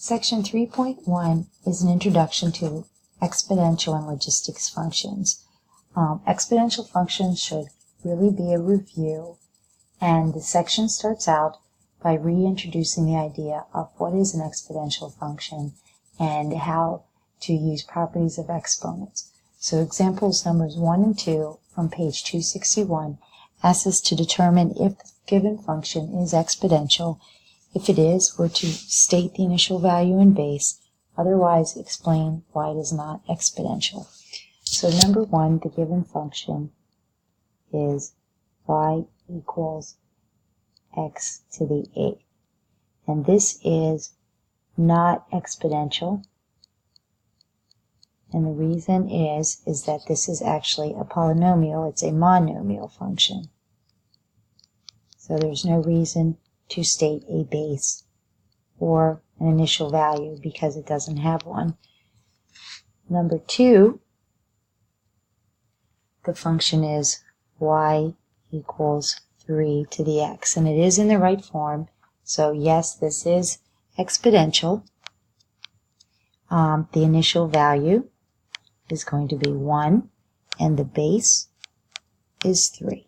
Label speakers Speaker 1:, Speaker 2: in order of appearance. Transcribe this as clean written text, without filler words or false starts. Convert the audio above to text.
Speaker 1: Section 3.1 is an introduction to exponential and logistics functions. Exponential functions should really be a review, and the section starts out by reintroducing the idea of what is an exponential function and how to use properties of exponents. So examples numbers 1 and 2 from page 261 ask us to determine if the given function is exponential. If it is, we're to state the initial value and base, otherwise explain why it is not exponential. So number 1, the given function is y equals x to the 8th. And this is not exponential. And the reason is that this is actually a polynomial. It's a monomial function. So there's no reason to state a base or an initial value because it doesn't have one. Number 2, the function is y equals 3 to the x, and it is in the right form. So yes, this is exponential. The initial value is going to be 1, and the base is 3.